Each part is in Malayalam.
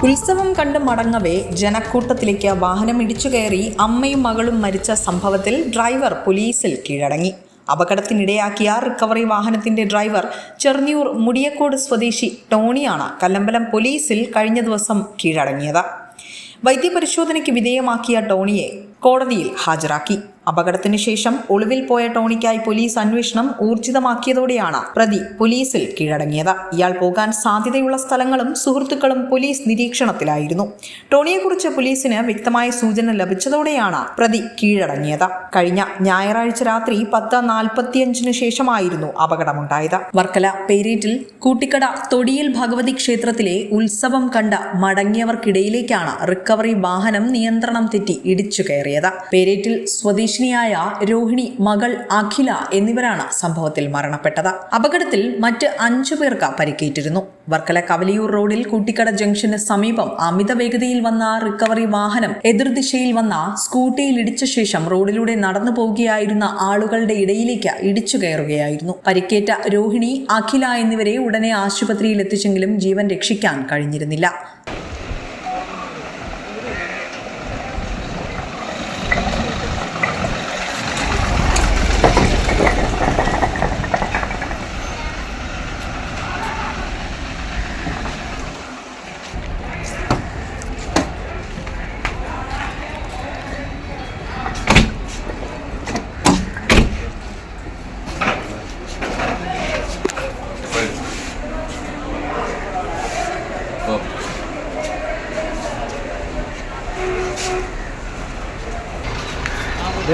ഉത്സവം കണ്ട് മടങ്ങവേ ജനക്കൂട്ടത്തിലേക്ക് വാഹനം ഇടിച്ചു കയറി അമ്മയും മകളും മരിച്ച സംഭവത്തിൽ ഡ്രൈവർ പോലീസിൽ കീഴടങ്ങി. അപകടത്തിനിടയാക്കിയ റിക്കവറി വാഹനത്തിന്റെ ഡ്രൈവർ ചെർന്നിയൂർ മുടിയക്കോട് സ്വദേശി ടോണിയാണ് കല്ലമ്പലം പോലീസിൽ കഴിഞ്ഞ ദിവസം കീഴടങ്ങിയത്. വൈദ്യപരിശോധനയ്ക്ക് വിധേയമാക്കിയ ടോണിയെ കോടതിയിൽ ഹാജരാക്കി. അപകടത്തിന് ശേഷം ഒളിവിൽ പോയ ടോണിക്കായി പോലീസ് അന്വേഷണം ഊർജിതമാക്കിയതോടെയാണ് പ്രതി പോലീസിൽ കീഴടങ്ങിയത്. ഇയാൾ പോകാൻ സാധ്യതയുള്ള സ്ഥലങ്ങളും സുഹൃത്തുക്കളും പോലീസ് നിരീക്ഷണത്തിലായിരുന്നു. ടോണിയെക്കുറിച്ച് പോലീസിന് വ്യക്തമായ സൂചന ലഭിച്ചതോടെയാണ് പ്രതി കീഴടങ്ങിയത്. കഴിഞ്ഞ ഞായറാഴ്ച രാത്രി 10:45 ശേഷമായിരുന്നു അപകടമുണ്ടായത്. വർക്കല പേരേറ്റിൽ കൂട്ടിക്കട തൊടിയിൽ ഭഗവതി ക്ഷേത്രത്തിലെ ഉത്സവം കണ്ട മടങ്ങിയവർക്കിടയിലേക്കാണ് റിക്കവറി വാഹനം നിയന്ത്രണം തെറ്റി ഇടിച്ചു കയറിയത്. പേരേറ്റിൽ സ്വദേശിനിയായ രോഹിണി, മകൾ അഖില എന്നിവരാണ് സംഭവത്തിൽ മരണപ്പെട്ടത്. അപകടത്തിൽ മറ്റ് 5 പേർക്ക് പരിക്കേറ്റിരുന്നു. വർക്കല കവലിയൂർ റോഡിൽ കൂട്ടിക്കട ജംഗ്ഷന് സമീപം അമിത വേഗതയിൽ വന്ന റിക്കവറി വാഹനം എതിർദിശയിൽ വന്ന സ്കൂട്ടിയിൽ ഇടിച്ച ശേഷം റോഡിലൂടെ നടന്നു പോവുകയായിരുന്ന ആളുകളുടെ ഇടയിലേക്ക് ഇടിച്ചു കയറുകയായിരുന്നു. പരിക്കേറ്റ രോഹിണി, അഖില എന്നിവരെ ഉടനെ ആശുപത്രിയിൽ എത്തിച്ചെങ്കിലും ജീവൻ രക്ഷിക്കാൻ കഴിഞ്ഞിരുന്നില്ല.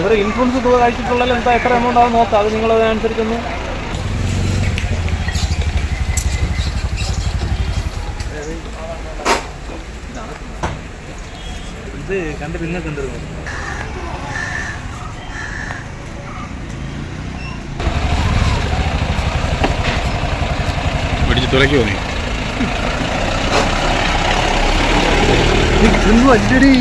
ഇവർ ഇൻഷുറൻസ് തുക കഴിച്ചിട്ടുള്ള എത്ര എമൗണ്ട് ആണെന്ന് നോക്കാം. അത് നിങ്ങൾ അതിനനുസരിച്ചൊന്ന് ഇത് കണ്ട് പിന്നെ കണ്ടിരുന്നു. പിടിച്ച് തുറയ്ക്കുമോ നീ അല്ലടി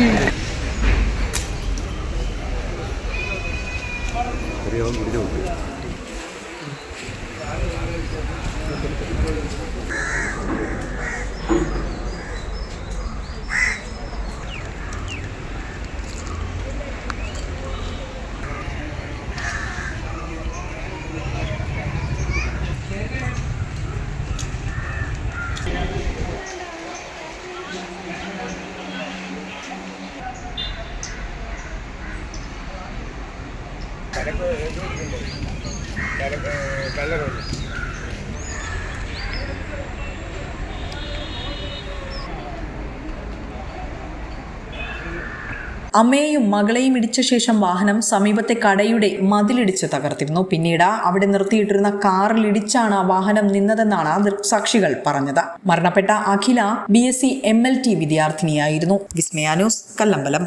അമ്മയെയും മകളെയും ഇടിച്ച ശേഷം വാഹനം സമീപത്തെ കടയുടെ മതിലിടിച്ച് തകർത്തിരുന്നു. പിന്നീട് അവിടെ നിർത്തിയിട്ടിരുന്ന കാറിൽ ഇടിച്ചാണ് വാഹനം നിന്നതെന്നാണ് ദൃക്സാക്ഷികൾ പറഞ്ഞത്. മരണപ്പെട്ട അഖില BSc MLT വിദ്യാർത്ഥിനിയായിരുന്നു. വിസ്മയ ന്യൂസ്, കല്ലമ്പലം.